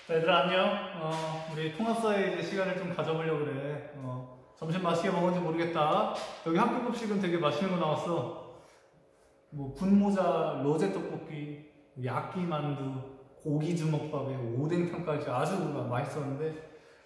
자, 얘들아 안녕. 우리 통합사회 이제 시간을 좀 가져보려고 그래. 점심 맛있게 먹었는지 모르겠다. 여기 학교 급식은 되게 맛있는 거 나왔어. 뭐 분모자, 로제 떡볶이, 야끼만두, 고기 주먹밥에 오뎅탕까지 아주 맛있었는데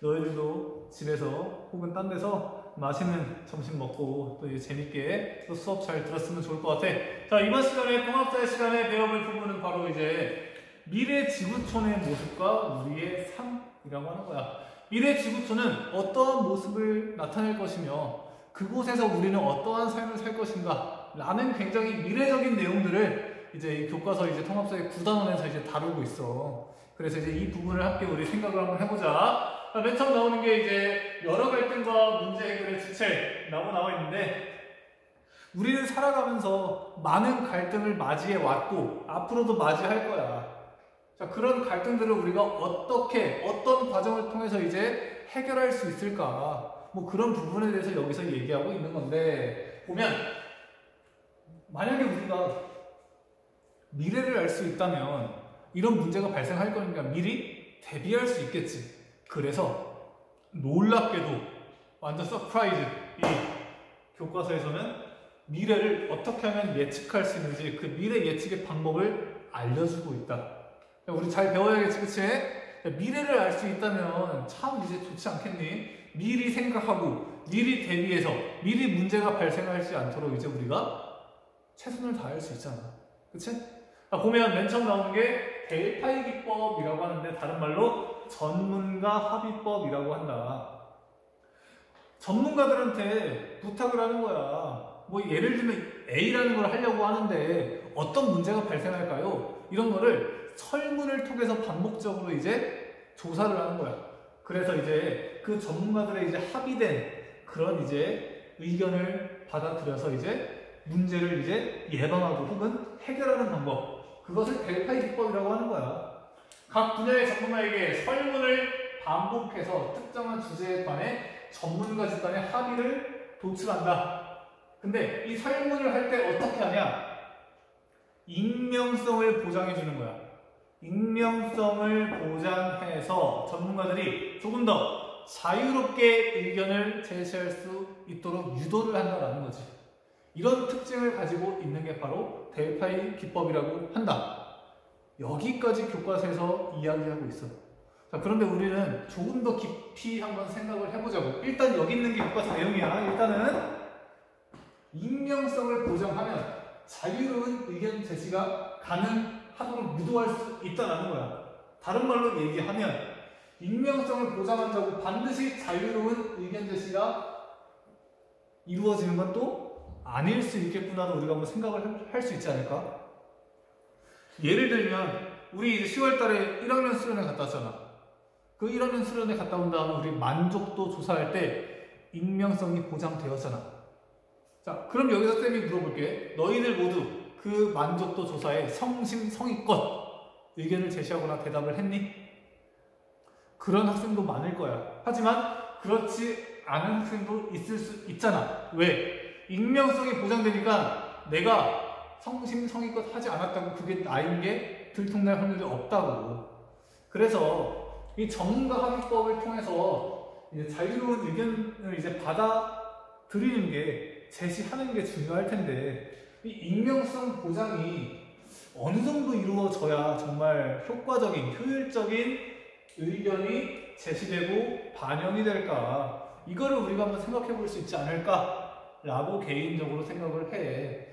너희들도 집에서 혹은 딴 데서 맛있는 점심 먹고 또 이제 재밌게 또 수업 잘 들었으면 좋을 것 같아. 자, 이번 시간에 통합사회 시간에 배워볼 부분은 바로 이제 미래 지구촌의 모습과 우리의 삶이라고 하는 거야. 미래 지구촌은 어떠한 모습을 나타낼 것이며 그곳에서 우리는 어떠한 삶을 살 것인가 라는 굉장히 미래적인 내용들을 이제 교과서 이제 통합사회 9단원에서 이제 다루고 있어. 그래서 이제 이 부분을 함께 우리 생각을 한번 해보자. 맨 처음 나오는 게 이제 여러 갈등과 문제 해결의 주체라고 나와 있는데, 우리는 살아가면서 많은 갈등을 맞이해 왔고 앞으로도 맞이할 거야. 자, 그런 갈등들을 우리가 어떻게, 어떤 과정을 통해서 이제 해결할 수 있을까? 뭐 그런 부분에 대해서 여기서 얘기하고 있는 건데, 보면 만약에 우리가 미래를 알 수 있다면 이런 문제가 발생할 거니까 미리 대비할 수 있겠지. 그래서 놀랍게도 완전 서프라이즈, 이 교과서에서는 미래를 어떻게 하면 예측할 수 있는지 그 미래 예측의 방법을 알려주고 있다. 우리 잘 배워야겠지, 그치? 미래를 알 수 있다면 참 이제 좋지 않겠니? 미리 생각하고 미리 대비해서 미리 문제가 발생하지 않도록 이제 우리가 최선을 다할 수 있잖아, 그치? 보면 맨 처음 나오는 게 델파이 기법이라고 하는데 다른 말로 전문가 합의법이라고 한다. 전문가들한테 부탁을 하는 거야. 뭐 예를 들면 A라는 걸 하려고 하는데 어떤 문제가 발생할까요? 이런 거를 설문을 통해서 반복적으로 이제 조사를 하는 거야. 그래서 이제 그 전문가들의 이제 합의된 그런 이제 의견을 받아들여서 이제 문제를 이제 예방하고 혹은 해결하는 방법, 그것을 델파이 기법이라고 하는 거야. 각 분야의 전문가에게 설문을 반복해서 특정한 주제에 관해 전문가 집단의 합의를 도출한다. 근데 이 설문을 할 때 어떻게 하냐? 익명성을 보장해 주는 거야. 익명성을 보장해서 전문가들이 조금 더 자유롭게 의견을 제시할 수 있도록 유도를 한다는 거지. 이런 특징을 가지고 있는 게 바로 델파이 기법이라고 한다. 여기까지 교과서에서 이야기하고 있어. 자, 그런데 우리는 조금 더 깊이 한번 생각을 해보자고. 일단 여기 있는 게 교과서 내용이야. 일단은 익명성을 보장하면 자유로운 의견 제시가 가능하도록 유도할 수 있다는 거야. 다른 말로 얘기하면 익명성을 보장한다고 반드시 자유로운 의견 제시가 이루어지는 건 또 아닐 수 있겠구나를 우리가 한번 생각을 할 수 있지 않을까? 예를 들면 우리 이제 10월 달에 1학년 수련회 갔다 왔잖아. 그 1학년 수련회 갔다 온 다음에 우리 만족도 조사할 때 익명성이 보장되었잖아. 자, 그럼 여기서 쌤이 물어볼게. 너희들 모두 그 만족도 조사에 성심성의껏 의견을 제시하거나 대답을 했니? 그런 학생도 많을 거야. 하지만 그렇지 않은 학생도 있을 수 있잖아. 왜? 익명성이 보장되니까 내가 성심성의껏 하지 않았다고 그게 나인 게 들통날 확률이 없다고. 그래서 이 전문가 합의법을 통해서 이제 자유로운 의견을 이제 받아들이는 게, 제시하는 게 중요할 텐데, 이 익명성 보장이 어느 정도 이루어져야 정말 효과적인, 효율적인 의견이 제시되고 반영이 될까? 이거를 우리가 한번 생각해 볼 수 있지 않을까? 라고 개인적으로 생각을 해.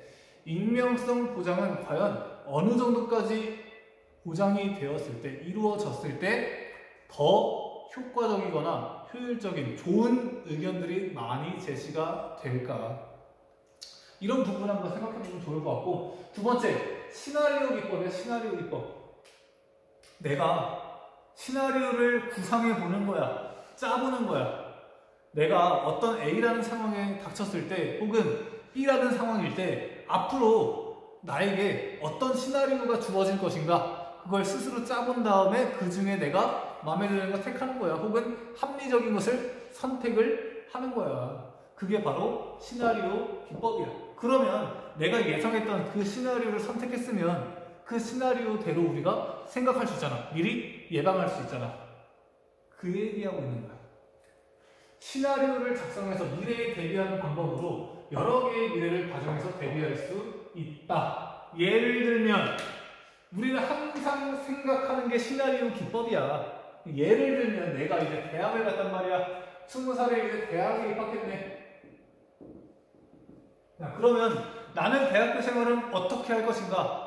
익명성 보장은 과연 어느 정도까지 보장이 되었을 때, 이루어졌을 때 더 효과적이거나 효율적인 좋은 의견들이 많이 제시가 될까? 이런 부분 한번 생각해 보면 좋을 것 같고, 두 번째, 시나리오 기법이야. 시나리오 기법. 내가 시나리오를 구상해 보는 거야. 짜보는 거야. 내가 어떤 A라는 상황에 닥쳤을 때 혹은 B라는 상황일 때 앞으로 나에게 어떤 시나리오가 주어질 것인가, 그걸 스스로 짜본 다음에 그 중에 내가 마음에 드는 걸 택하는 거야. 혹은 합리적인 것을 선택을 하는 거야. 그게 바로 시나리오 기법이야. 그러면 내가 예상했던 그 시나리오를 선택했으면 그 시나리오대로 우리가 생각할 수 있잖아. 미리 예방할 수 있잖아. 그 얘기하고 있는 거야. 시나리오를 작성해서 미래에 대비하는 방법으로 여러 개의 미래를 가정해서 대비할 수 있다. 예를 들면 우리는 항상 생각하는 게 시나리오 기법이야. 예를 들면 내가 이제 대학을 갔단 말이야. 20살에 이제 대학에 입학했네. 야, 그러면 나는 대학교 생활은 어떻게 할 것인가?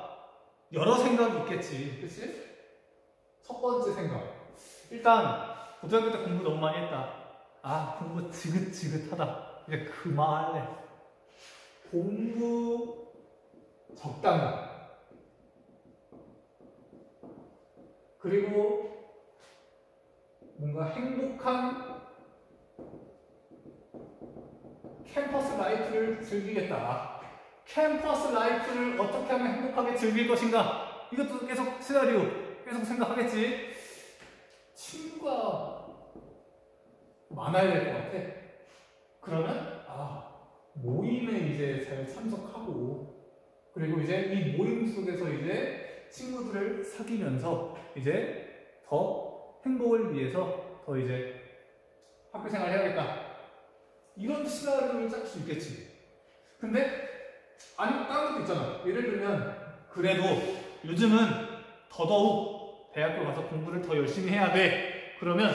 여러 생각이 있겠지. 그치? 첫 번째 생각. 일단 고등학교 때 공부 너무 많이 했다. 아, 공부 지긋지긋하다. 이제 그만할래. 공부 적당히. 그리고 뭔가 행복한 캠퍼스 라이프를 즐기겠다. 캠퍼스 라이프를 어떻게 하면 행복하게 즐길 것인가? 이것도 계속 시나리오 계속 생각하겠지. 친구가 많아야 될 것 같아. 그러면 모임에 이제 잘 참석하고, 그리고 이제 이 모임 속에서 이제 친구들을 사귀면서 이제 더 행복을 위해서 더 이제 학교 생활을 해야겠다. 이런 시나리오를 짤 수 있겠지. 근데 아니 다른 것도 있잖아. 예를 들면 그래도 요즘은 더더욱 대학교 가서 공부를 더 열심히 해야 돼. 그러면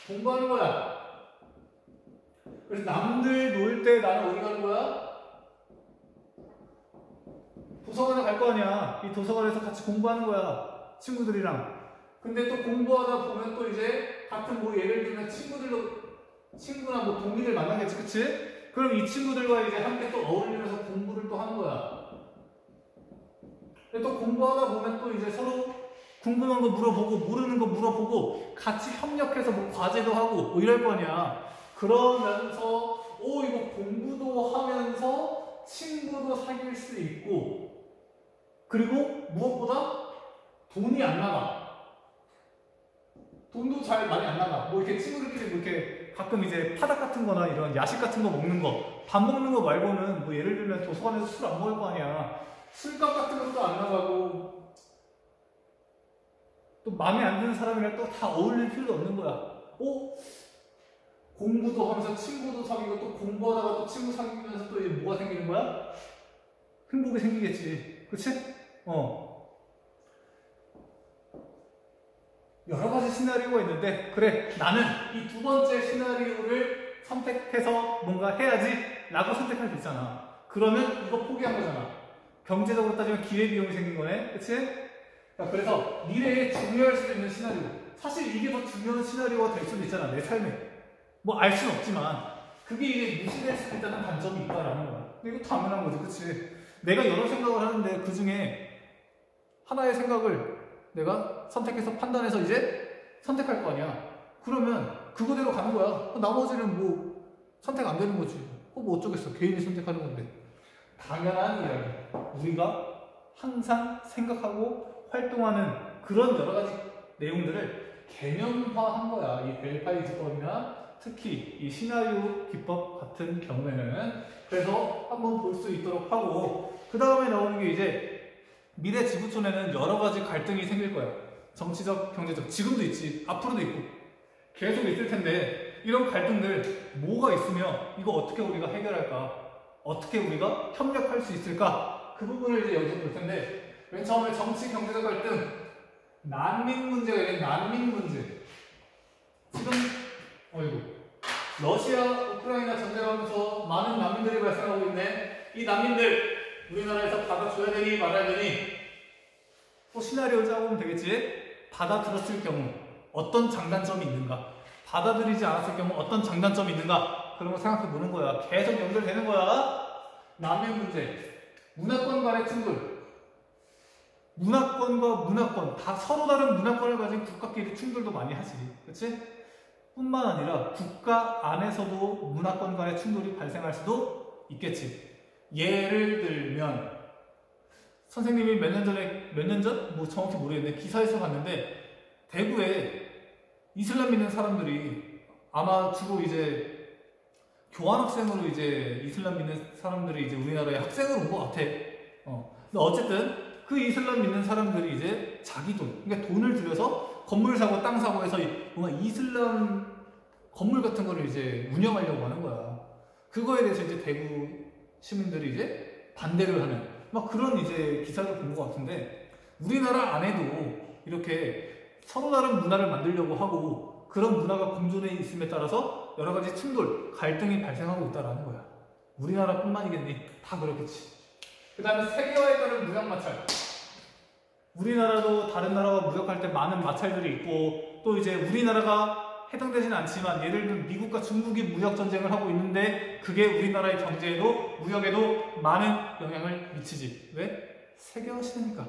공부하는 거야. 그래서 남들 놀 때 나는 어디 가는 거야? 도서관에 갈 거 아니야. 이 도서관에서 같이 공부하는 거야. 친구들이랑. 근데 또 공부하다 보면 또 이제 같은 뭐 예를 들면 친구나 뭐 동기들 만나겠지, 그치? 그럼 이 친구들과 이제 함께 또 어울리면서 공부를 또 하는 거야. 근데 또 공부하다 보면 또 이제 서로 궁금한 거 물어보고 모르는 거 물어보고 같이 협력해서 뭐 과제도 하고 뭐 이럴 거 아니야. 그러면서 이거 공부도 하면서 친구도 사귈 수 있고, 그리고 무엇보다 돈이 안 나가. 돈도 잘 많이 안 나가. 뭐 이렇게 친구들끼리 뭐 이렇게 가끔 이제 파닭 같은 거나 이런 야식 같은 거 먹는 거, 밥 먹는 거 말고는 뭐 예를 들면 도서관에서 술 안 먹을 거 아니야. 술값 같은 것도 안 나가고, 또 마음에 안 드는 사람이랑 또 다 어울릴 필요도 없는 거야. 공부도 하면서 친구도 사귀고, 또 공부하다가 또 친구 사귀면서 또 이제 뭐가 생기는 거야? 행복이 생기겠지. 그치? 여러 가지 시나리오가 있는데, 그래, 나는 이 두 번째 시나리오를 선택해서 뭔가 해야지 라고 선택할 수 있잖아. 그러면 이거 포기한 거잖아. 경제적으로 따지면 기회비용이 생긴 거네. 그치? 그래서 미래에 중요할 수도 있는 시나리오. 사실 이게 더 중요한 시나리오가 될 수도 있잖아. 내 삶에. 뭐 알 수는 없지만 그게 이제 무시될 수도 있다는 단점이 있다라는 거야. 근데 이거 당연한 거지. 그치? 내가 여러 생각을 하는데 그 중에 하나의 생각을 내가 선택해서 판단해서 이제 선택할 거 아니야. 그러면 그거대로 가는 거야. 나머지는 뭐 선택 안 되는 거지. 뭐 어쩌겠어. 개인이 선택하는 건데. 당연한 이야기. 우리가 항상 생각하고 활동하는 그런 여러 가지 내용들을 개념화한 거야. 이 벨파이 기법이나 특히 이 시나리오 기법 같은 경우에는. 그래서 한번 볼 수 있도록 하고, 그 다음에 나오는 게 이제 미래 지구촌에는 여러 가지 갈등이 생길 거야. 정치적, 경제적. 지금도 있지. 앞으로도 있고. 계속 있을 텐데 이런 갈등들 뭐가 있으며 이거 어떻게 우리가 해결할까? 어떻게 우리가 협력할 수 있을까? 그 부분을 이제 여기서 볼 텐데, 맨 처음에 정치, 경제적 갈등, 난민 문제가 있는 난민 문제. 지금 러시아, 우크라이나 전쟁을 하면서 많은 난민들이 발생하고 있네. 이 난민들 우리나라에서 받아줘야 되니 말아야 되니? 또 시나리오 짜보면 되겠지? 받아들였을 경우 어떤 장단점이 있는가? 받아들이지 않았을 경우 어떤 장단점이 있는가? 그런 거 생각해 보는 거야. 계속 연결되는 거야. 난민 문제, 문화권 간의 충돌. 문화권과 문화권, 다 서로 다른 문화권을 가진 국가끼리 충돌도 많이 하지. 그치? 뿐만 아니라 국가 안에서도 문화권 간의 충돌이 발생할 수도 있겠지. 예를 들면 선생님이 몇 년 전? 뭐 정확히 모르겠는데 기사에서 봤는데, 대구에 이슬람 믿는 사람들이 아마 주로 이제 교환학생으로 이제 이슬람 믿는 사람들이 이제 우리나라에 학생으로 온 것 같아. 근데 어쨌든 그 이슬람 믿는 사람들이 이제 자기 돈, 그러니까 돈을 들여서 건물 사고 땅 사고 해서 뭔가 이슬람 건물 같은 거를 이제 운영하려고 하는 거야. 그거에 대해서 이제 대구 시민들이 이제 반대를 하는 막 그런 이제 기사를 본 것 같은데, 우리나라 안에도 이렇게 서로 다른 문화를 만들려고 하고 그런 문화가 공존해 있음에 따라서 여러 가지 충돌, 갈등이 발생하고 있다는 거야. 우리나라뿐만이겠니? 다 그렇겠지. 그 다음에 세계화에 따른 무역 마찰. 우리나라도 다른 나라와 무역할 때 많은 마찰들이 있고, 또 이제 우리나라가 해당되진 않지만 예를 들면 미국과 중국이 무역 전쟁을 하고 있는데 그게 우리나라의 경제에도 무역에도 많은 영향을 미치지. 왜? 세계화 시대니까.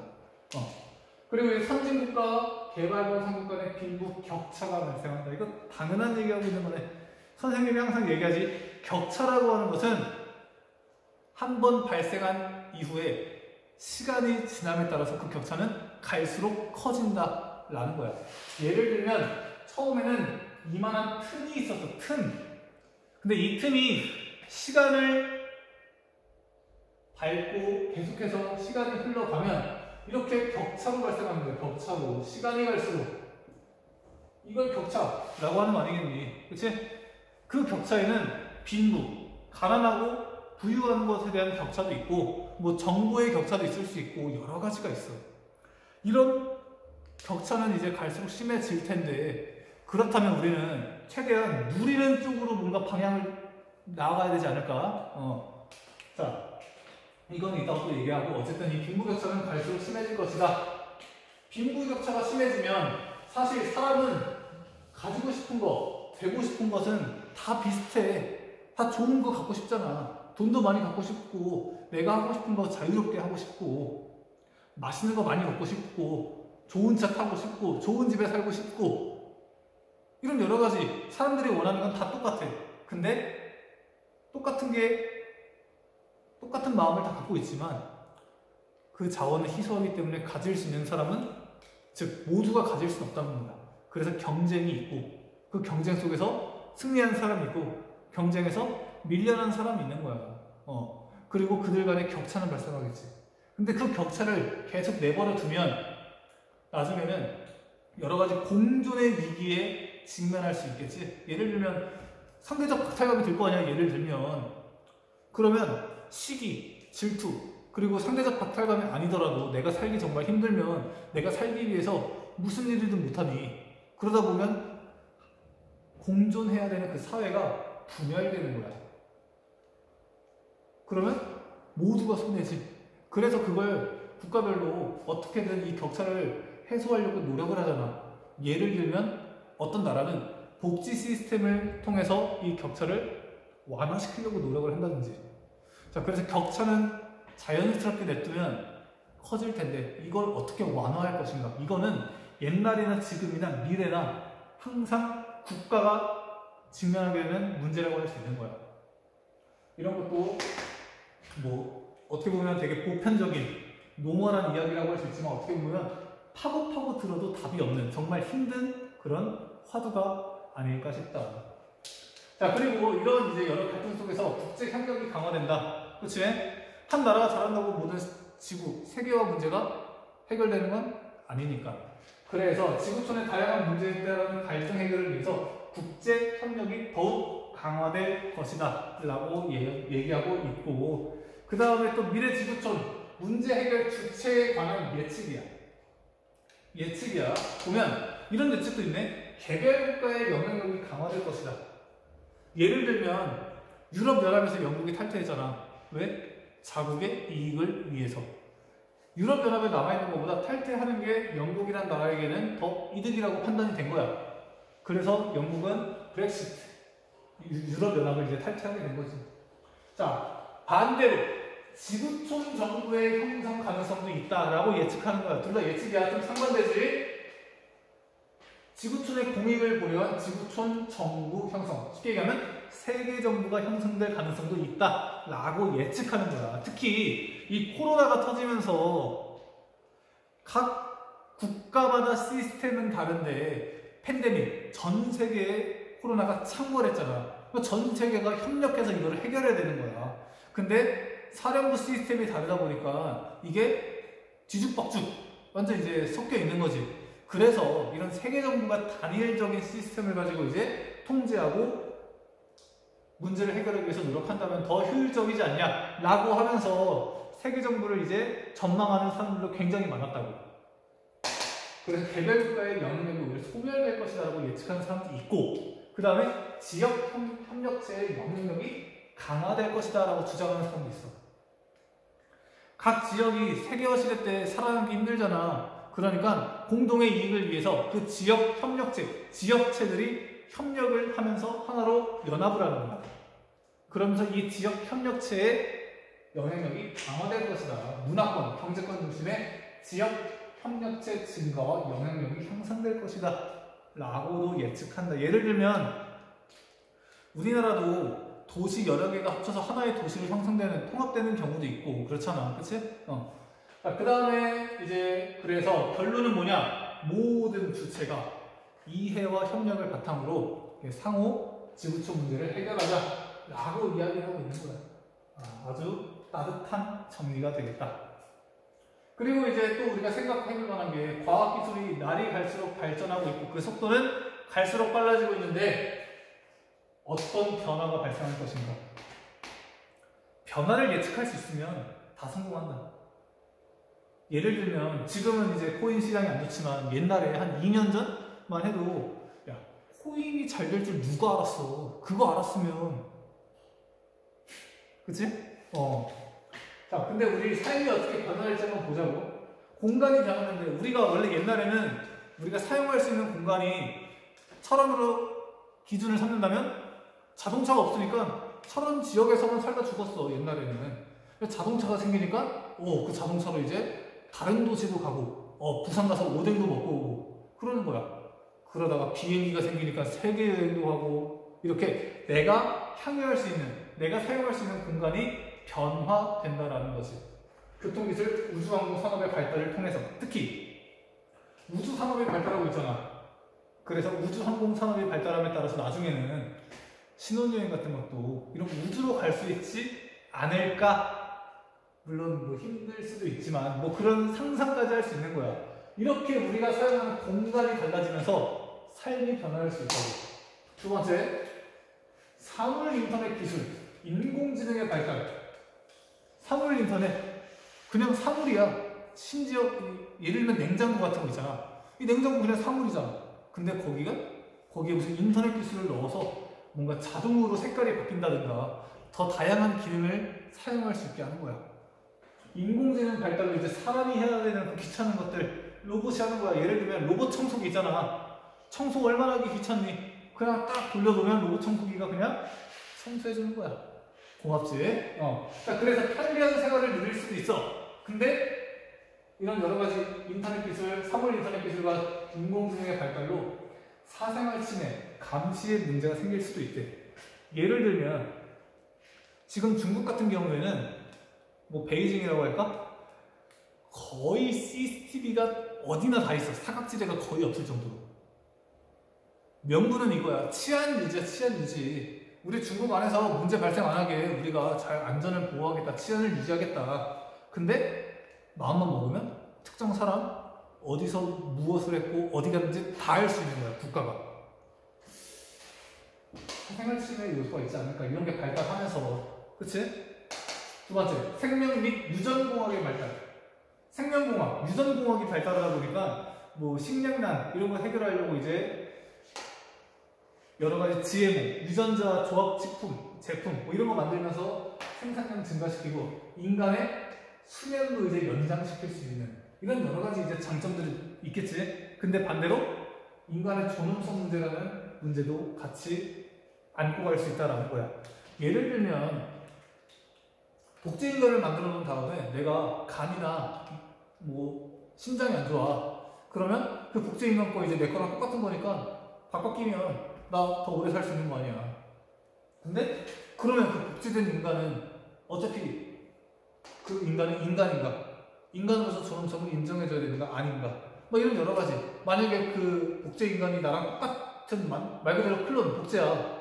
그리고 선진국과 개발도상국 간의 빈부 격차가 발생한다. 이거 당연한 얘기하고 있는 거네. 선생님이 항상 얘기하지, 격차라고 하는 것은 한 번 발생한 이후에 시간이 지남에 따라서 그 격차는 갈수록 커진다라는 거야. 예를 들면 처음에는 이만한 틈이 있었어. 틈. 근데 이 틈이 시간을 밟고 계속해서 시간이 흘러가면 이렇게 격차로 발생하는 거야. 격차로. 시간이 갈수록. 이걸 격차라고 하는 거 아니겠니? 그치? 그 격차에는 빈부, 가난하고 부유한 것에 대한 격차도 있고, 뭐 정보의 격차도 있을 수 있고, 여러 가지가 있어. 이런 격차는 이제 갈수록 심해질 텐데, 그렇다면 우리는 최대한 누리는 쪽으로 뭔가 방향을 나아가야 되지 않을까? 자, 이건 이따가 또 얘기하고, 어쨌든 이 빈부격차는 갈수록 심해질 것이다. 빈부격차가 심해지면 사실 사람은 가지고 싶은 거, 되고 싶은 것은 다 비슷해. 다 좋은 거 갖고 싶잖아. 돈도 많이 갖고 싶고, 내가 하고 싶은 거 자유롭게 하고 싶고, 맛있는 거 많이 먹고 싶고, 좋은 차 타고 싶고, 좋은 집에 살고 싶고, 이런 여러 가지 사람들이 원하는 건 다 똑같아. 근데 똑같은 마음을 다 갖고 있지만 그 자원을 희소하기 때문에 가질 수 있는 사람은, 즉 모두가 가질 수는 없다는 거야. 그래서 경쟁이 있고, 그 경쟁 속에서 승리한 사람이 있고, 경쟁에서 밀려난 사람이 있는 거야. 그리고 그들 간의 격차는 발생하겠지. 근데 그 격차를 계속 내버려 두면 나중에는 여러 가지 공존의 위기에 직면할 수 있겠지. 예를 들면 상대적 박탈감이 들 거 아니야. 예를 들면 그러면 시기, 질투, 그리고 상대적 박탈감이 아니더라도 내가 살기 정말 힘들면 내가 살기 위해서 무슨 일이든 못하니, 그러다 보면 공존해야 되는 그 사회가 분열되는 거야. 그러면 모두가 손해지. 그래서 그걸 국가별로 어떻게든 이 격차를 해소하려고 노력을 하잖아. 예를 들면 어떤 나라는 복지 시스템을 통해서 이 격차를 완화시키려고 노력을 한다든지. 자, 그래서 격차는 자연스럽게 냅두면 커질 텐데 이걸 어떻게 완화할 것인가? 이거는 옛날이나 지금이나 미래나 항상 국가가 직면하게 되는 문제라고 할 수 있는 거야. 이런 것도 뭐 어떻게 보면 되게 보편적인 노멀한 이야기라고 할 수 있지만, 어떻게 보면 파고 들어도 답이 없는 정말 힘든 그런 화두가 아닐까 싶다. 자, 그리고 이런 이제 여러 갈등 속에서 국제 협력이 강화된다. 그치? 한 나라가 잘한다고 모든 지구, 세계화 문제가 해결되는 건 아니니까. 그래서 지구촌의 다양한 문제에 따른 갈등 해결을 위해서 국제 협력이 더욱 강화될 것이다 라고 얘기하고 있고, 그 다음에 또 미래 지구촌 문제 해결 주체에 관한 예측이야. 보면 이런 예측도 있네. 개별국가의 영향력이 강화될 것이다. 예를 들면 유럽연합에서 영국이 탈퇴했잖아. 왜? 자국의 이익을 위해서. 유럽연합에 남아있는 것보다 탈퇴하는 게 영국이란 나라에게는 더 이득이라고 판단이 된 거야. 그래서 영국은 브렉시트, 유럽연합을 이제 탈퇴하게 된 거지. 자, 반대로 지구촌 정부의 형성 가능성도 있다라고 예측하는 거야. 둘 다 예측이야. 좀 상반되지? 지구촌의 공익을 고려한 지구촌 정부 형성. 쉽게 얘기하면 세계 정부가 형성될 가능성도 있다라고 예측하는 거야. 특히 이 코로나가 터지면서 각 국가마다 시스템은 다른데 팬데믹, 전 세계에 코로나가 창궐했잖아. 전 세계가 협력해서 이걸 해결해야 되는 거야. 근데 사령부 시스템이 다르다 보니까 이게 뒤죽박죽 완전 이제 섞여 있는 거지. 그래서 이런 세계 정부가 단일적인 시스템을 가지고 이제 통제하고 문제를 해결하기 위해서 노력한다면 더 효율적이지 않냐라고 하면서 세계 정부를 이제 전망하는 사람들도 굉장히 많았다고. 그래서 개별 국가의 영향력이 오히려 소멸될 것이다라고 예측하는 사람도 있고, 그 다음에 지역 협력체의 영향력이 강화될 것이다라고 주장하는 사람도 있어. 각 지역이 세계화 시대 때 살아남기 힘들잖아. 그러니까 공동의 이익을 위해서 그 지역 협력체, 지역체들이 협력을 하면서 하나로 연합을 하는 거야. 그러면서 이 지역 협력체의 영향력이 강화될 것이다. 문화권, 경제권 중심의 지역 협력체 증가와 영향력이 향상될 것이다 라고도 예측한다. 예를 들면 우리나라도 도시 여러 개가 합쳐서 하나의 도시로 형성되는, 통합되는 경우도 있고 그렇잖아. 그치? 그 다음에 이제 그래서 결론은 뭐냐? 모든 주체가 이해와 협력을 바탕으로 상호 지구촌 문제를 해결하자 라고 이야기를 하고 있는 거야. 아주 따뜻한 정리가 되겠다. 그리고 이제 또 우리가 생각해볼 만한 게 과학기술이 날이 갈수록 발전하고 있고 그 속도는 갈수록 빨라지고 있는데 어떤 변화가 발생할 것인가? 변화를 예측할 수 있으면 다 성공한다. 예를 들면 지금은 이제 코인 시장이 안 좋지만 옛날에 한 2년 전만 해도 야, 코인이 잘 될 줄 누가 알았어? 그거 알았으면 그치? 자, 근데 우리 삶이 어떻게 변화할지 한번 보자고. 공간이 변하는데 우리가 원래 옛날에는 우리가 사용할 수 있는 공간이 철원으로 기준을 삼는다면 자동차가 없으니까 철원 지역에서만 살다 죽었어. 옛날에는. 자동차가 생기니까 그 자동차로 이제 다른 도시도 가고 부산 가서 오뎅도 먹고 오고 그러는 거야. 그러다가 비행기가 생기니까 세계 여행도 하고 이렇게 내가 향유할 수 있는, 내가 사용할 수 있는 공간이 변화된다라는 거지. 교통기술, 우주항공 산업의 발달을 통해서 특히 우주산업이 발달하고 있잖아. 그래서 우주항공 산업이 발달함에 따라서 나중에는 신혼여행 같은 것도 이런 우주로 갈 수 있지 않을까? 물론 뭐 힘들 수도 있지만 뭐 그런 상상까지 할 수 있는 거야. 이렇게 우리가 사용하는 공간이 달라지면서 삶이 변화할 수 있다고. 두 번째, 사물 인터넷 기술, 인공지능의 발달. 사물 인터넷, 그냥 사물이야. 심지어 예를 들면 냉장고 같은 거 있잖아. 이 냉장고 그냥 사물이잖아. 근데 거기에 무슨 인터넷 기술을 넣어서 뭔가 자동으로 색깔이 바뀐다든가 더 다양한 기능을 사용할 수 있게 하는 거야. 인공지능 발달로 이제 사람이 해야 되는 그 귀찮은 것들 로봇이 하는 거야. 예를 들면 로봇 청소기 있잖아. 청소 얼마나 하기 귀찮니? 그냥 딱 돌려놓으면 로봇 청소기가 그냥 청소해주는 거야. 고맙지? 그래서 편리한 생활을 누릴 수도 있어. 근데 이런 여러 가지 인터넷 기술, 사물 인터넷 기술과 인공지능의 발달로 사생활 침해, 감시의 문제가 생길 수도 있대. 예를 들면 지금 중국 같은 경우에는 뭐 베이징이라고 할까? 거의 CCTV가 어디나 다 있어. 사각지대가 거의 없을 정도로. 명분은 이거야. 치안 유지야, 치안 유지. 우리 중국 안에서 문제 발생 안 하게 우리가 잘 안전을 보호하겠다, 치안을 유지하겠다. 근데 마음만 먹으면 특정 사람 어디서 무엇을 했고 어디 갔는지 다 알 수 있는 거야, 국가가. 생활 침해 요소가 있지 않을까, 이런 게 발달하면서. 그치? 두 번째, 생명 및 유전공학의 발달. 생명공학, 유전공학이 발달하다 보니까 뭐 식량난 이런 거 해결하려고 이제 여러 가지 GMO, 유전자 조합식품, 제품 뭐 이런 거 만들면서 생산량 증가시키고 인간의 수명도 이제 연장시킬 수 있는 이런 여러 가지 이제 장점들이 있겠지. 근데 반대로 인간의 존엄성 문제라는 문제도 같이 안고 갈 수 있다라는 거야. 예를 들면 복제인간을 만들어 놓은 다음에 내가 간이나 뭐 심장이 안 좋아. 그러면 그 복제인간 거 이제 내 거랑 똑같은 거니까 바꿔 끼면 나 더 오래 살 수 있는 거 아니야. 근데 그러면 그 복제된 인간은 어차피 그 인간은 인간인가? 인간으로서 존엄성을 인정해줘야 되는가? 아닌가? 뭐 이런 여러 가지. 만약에 그 복제 인간이 나랑 똑같은 말 그대로 클론, 복제야.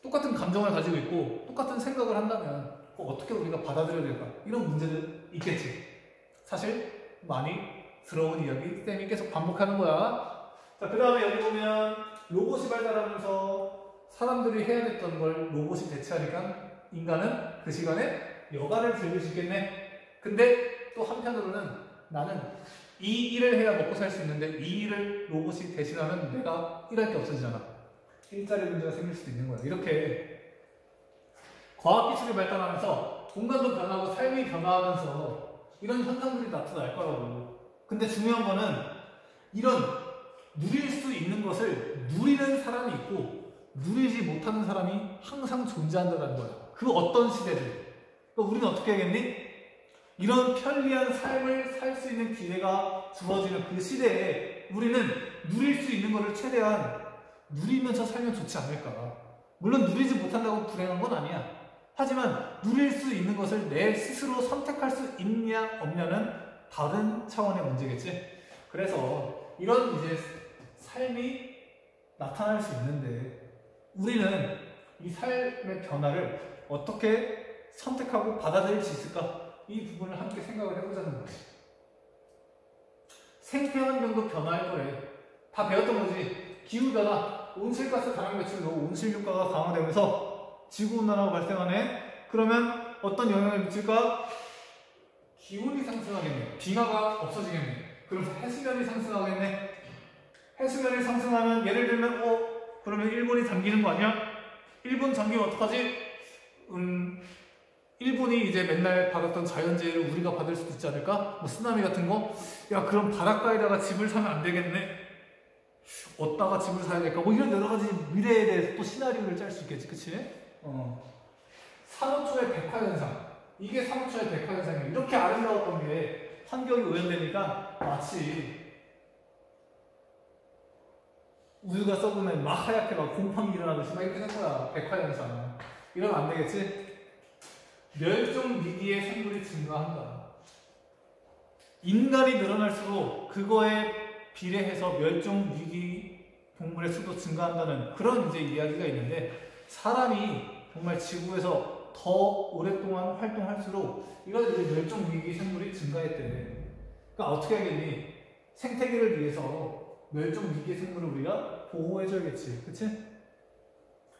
똑같은 감정을 가지고 있고 똑같은 생각을 한다면 어떻게 우리가 받아들여야 될까? 이런 문제들 있겠지. 사실 많이 들어온 이야기 쌤이 계속 반복하는 거야. 자, 그 다음에 여기 보면 로봇이 발달하면서 사람들이 해야 됐던 걸 로봇이 대체하니까 인간은 그 시간에 여가를 즐길 수 있겠네. 근데 또 한편으로는 나는 이 일을 해야 먹고 살 수 있는데 이 일을 로봇이 대신하면 내가 일할 게 없어지잖아. 일자리 문제가 생길 수도 있는 거야. 이렇게 과학기술이 발달하면서 공간도 변하고 삶이 변화하면서 이런 현상들이 나타날 거라고. 근데 중요한 거는 이런 누릴 수 있는 것을 누리는 사람이 있고 누리지 못하는 사람이 항상 존재한다는 거야. 그 어떤 시대든. 그러니까 우리는 어떻게 하겠니? 이런 편리한 삶을 살 수 있는 기회가 주어지는 그 시대에 우리는 누릴 수 있는 것을 최대한 누리면서 살면 좋지 않을까. 물론 누리지 못한다고 불행한 건 아니야. 하지만 누릴 수 있는 것을 내 스스로 선택할 수 있냐 없냐는 다른 차원의 문제겠지. 그래서 이런 이제 삶이 나타날 수 있는데 우리는 이 삶의 변화를 어떻게 선택하고 받아들일 수 있을까? 이 부분을 함께 생각을 해보자는 거지. 생태환경도 변화할 거래. 다 배웠던 거지. 기후변화, 온실가스 다량 배출로 온실효과가 강화되면서 지구온난화가 발생하네. 그러면 어떤 영향을 미칠까? 기온이 상승하겠네. 빙하가 없어지겠네. 그럼 해수면이 상승하겠네. 해수면이 상승하면 예를 들면 그러면 일본이 잠기는 거 아니야? 일본 잠기면 어떡하지? 일본이 이제 맨날 받았던 자연재해를 우리가 받을 수도 있지 않을까? 뭐 쓰나미 같은 거? 야, 그럼 바닷가에다가 집을 사면 안 되겠네? 어디다가 집을 사야 될까? 뭐 이런 여러 가지 미래에 대해서 또 시나리오를 짤 수 있겠지, 그치? 산호초의 백화현상. 이게 산호초의 백화현상이야. 이렇게 아름다웠던 게 환경이 오염되니까 마치 우유가 썩으면 막 하얗게 막 곰팡이 일어나듯이 막 이렇게 된 거야. 백화현상. 이러면 안 되겠지? 멸종 위기의 생물이 증가한다. 인간이 늘어날수록 그거에 비례해서 멸종 위기 동물의 수도 증가한다는 그런 이제 이야기가 있는데 사람이 정말 지구에서 더 오랫동안 활동할수록 이런 이제 멸종 위기 생물이 증가했대. 그러니까 어떻게 하겠니? 생태계를 위해서 멸종 위기 생물을 우리가 보호해줘야겠지. 그치?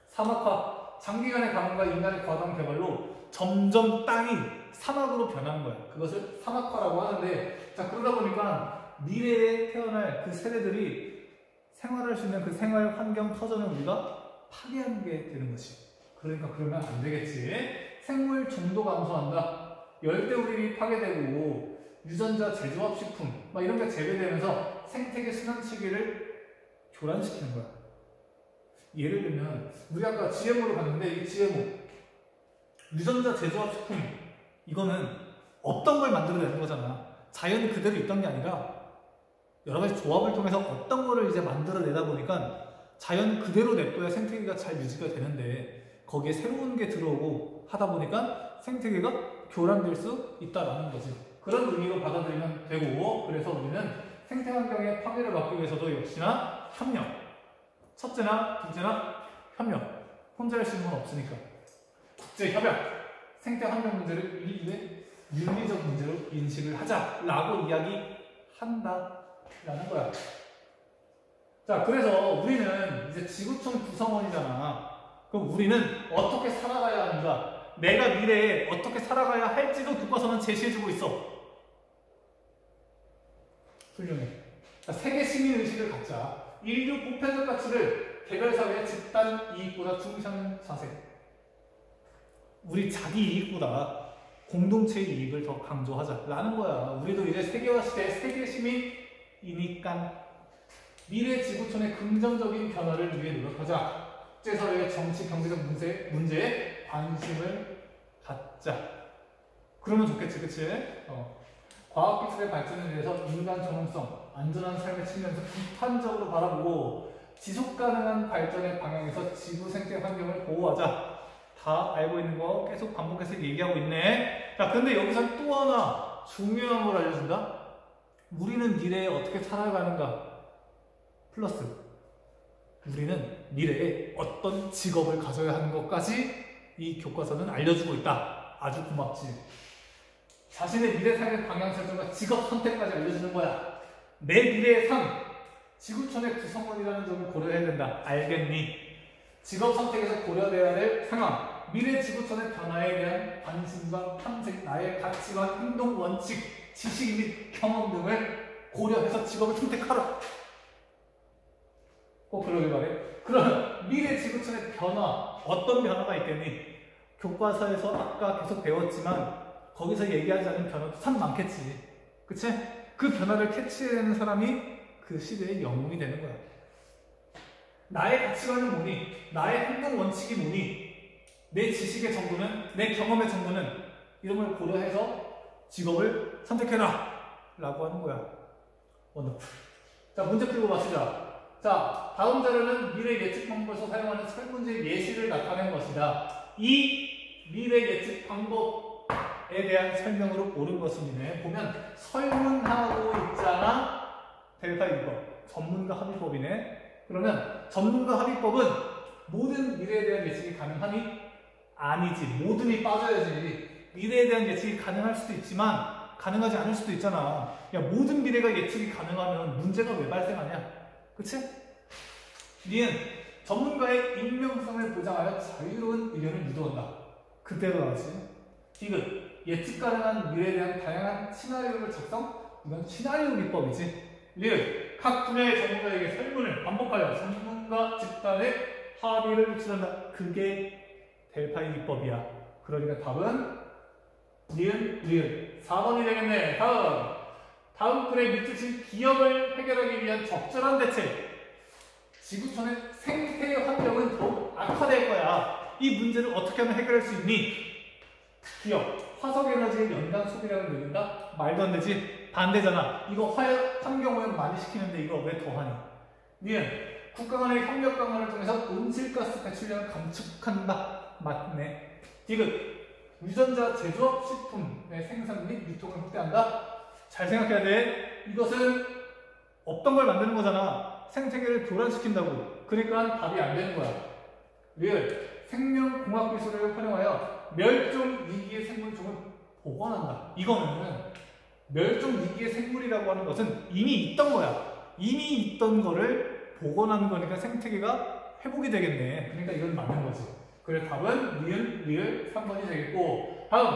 사막화. 장기간의 가뭄과 인간의 과도한 개발로 점점 땅이 사막으로 변하는 거야. 그것을 사막화라고 하는데, 자, 그러다 보니까 미래에 태어날 그 세대들이 생활할 수 있는 그 생활 환경 터전을 우리가 파괴하는 게 되는 것이. 그러니까 그러면 안 되겠지. 생물 종도 감소한다. 열대우림이 파괴되고 유전자 제조합식품 막 이런 게 재배되면서 생태계 순환 체계를 교란시키는 거야. 예를 들면 우리 아까 GMO를 봤는데 이 GMO 유전자 제조합식품 이거는 없던 걸 만들어내는 거잖아. 자연 그대로 있던 게 아니라 여러 가지 조합을 통해서 어떤 거를 이제 만들어내다 보니까 자연 그대로 냅둬야 생태계가 잘 유지가 되는데 거기에 새로운 게 들어오고 하다 보니까 생태계가 교란될 수 있다라는 거지. 그런 의미로 받아들이면 되고, 그래서 우리는 생태환경의 파괴를 막기 위해서도 역시나 협력. 첫째나 둘째나 협력. 혼자 할 수 있는 건 없으니까. 국제협약. 생태환경 문제를 인류의 윤리적 문제로 인식을 하자라고 이야기한다라는 거야. 자, 그래서 우리는 이제 지구촌 구성원이잖아. 그럼 우리는 어떻게 살아가야 하는가? 내가 미래에 어떻게 살아가야 할지도 교과서는 제시해주고 있어. 훌륭해. 세계 시민 의식을 갖자. 인류 보편적 가치를 개별사회의 집단 이익보다 중시하는 자세. 우리 자기 이익보다 공동체의 이익을 더 강조하자라는 거야. 우리도 이제 세계화 시대의 세계 시민이니까 미래 지구촌의 긍정적인 변화를 위해 노력하자. 국제사회의 정치, 경제적 문제에 관심을 갖자. 그러면 좋겠지, 그치? 과학기술의 발전에 대해서 인간 전문성, 안전한 삶의 측면에서 비판적으로 바라보고 지속가능한 발전의 방향에서 지구 생태 환경을 보호하자. 다 알고 있는 거 계속 반복해서 얘기하고 있네. 자, 근데 여기서 또 하나 중요한 걸 알려준다. 우리는 미래에 어떻게 살아가는가 플러스 우리는 미래에 어떤 직업을 가져야 하는 것까지 이 교과서는 알려주고 있다. 아주 고맙지. 자신의 미래 삶의 방향 설정과 직업 선택까지 알려주는 거야. 내 미래의 삶, 지구촌의 구성원이라는 점을 고려해야 된다. 알겠니? 직업 선택에서 고려돼야 될 상황, 미래 지구촌의 변화에 대한 관심과 탐색, 나의 가치와 행동 원칙, 지식 및 경험 등을 고려해서 직업을 선택하라. 꼭 그러길 바래. 그러면 미래 지구촌의 변화, 어떤 변화가 있겠니? 교과서에서 아까 계속 배웠지만 거기서 얘기하지 않은 변화도 참 많겠지. 그치? 그 변화를 캐치해내는 사람이 그 시대의 영웅이 되는 거야. 나의 가치관은 뭐니? 나의 행동 원칙이 뭐니? 내 지식의 정도는, 내 경험의 정도는, 이런 걸 고려해서 직업을 선택해라 라고 하는 거야. 원더풀. 자, 문제 풀고 마시자. 자, 다음 자료는 미래 예측 방법에서 사용하는 설문지의 예시를 나타낸 것이다. 이 미래 예측 방법에 대한 설명으로 옳은 것입니다. 보면 설문하고 있잖아. 델타 이법. 전문가 합의법이네. 그러면 전문가 합의법은 모든 미래에 대한 예측이 가능하니? 아니지. 모든이 빠져야지. 미래에 대한 예측이 가능할 수도 있지만 가능하지 않을 수도 있잖아. 야, 모든 미래가 예측이 가능하면 문제가 왜 발생하냐? 그치? 니은 전문가의 익명성을 보장하여 자유로운 의견을 유도한다. 그대로 나오지. 디귿 예측 가능한 미래에 대한 다양한 시나리오를 작성? 이건 시나리오 기법이지. 리을 각 분야의 전문가에게 설문을 반복하여 전문가 집단의 합의를 독출한다. 그게 델파이 기법이야. 그러니까 답은 리을 4번이 되겠네. 다음 글에 밑주신 기업을 해결하기 위한 적절한 대책. 지구촌의 생태 환경은 더욱 악화될 거야. 이 문제를 어떻게 하면 해결할 수 있니? 기업, 화석에너지의 연간 소비량을 늘린다? 말도 안 되지. 반대잖아. 이거 환경오염 많이 시키는데 이거 왜 더하니? 니은 국가 간의 협력 강화를 통해서 온실가스 배출량을 감축한다. 맞네. 디귿 유전자 제조업 식품의 생산 및 유통을 확대한다. 잘 생각해야 돼. 이것은 없던 걸 만드는 거잖아. 생태계를 교란시킨다고. 그러니까 답이 안 되는 거야. 리을 생명공학 기술을 활용하여 멸종 위기의 생물종을 복원한다. 이거는 멸종 위기의 생물이라고 하는 것은 이미 있던 거야. 이미 있던 거를 복원하는 거니까 생태계가 회복이 되겠네. 그러니까 이건 맞는 거지. 그래서 답은 리을 3번이 되겠고, 다음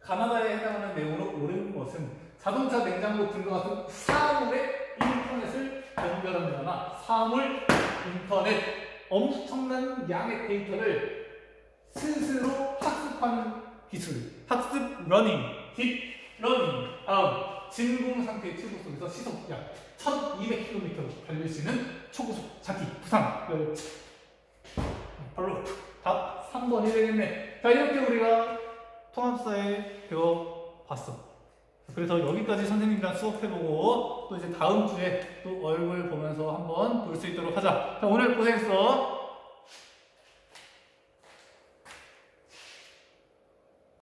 가나다에 해당하는 내용으로 옳은 것은 자동차, 냉장고 등과 같은 사물의 인터넷을 연결한다거나 사물 인터넷, 엄청난 양의 데이터를 스스로 학습하는 기술, 학습 러닝, 딥 러닝. 다음 진공 상태의 최고 속에서 시속 약 1200km 달릴 수 있는 초고속 자기 부상 열차. 바로 답 3번이 되겠네. 자, 이렇게 우리가 통합사회 배워봤어. 그래서 여기까지 선생님이랑 수업해보고 또 이제 다음 주에 또 얼굴 보면서 한번 볼 수 있도록 하자. 자, 오늘 고생했어.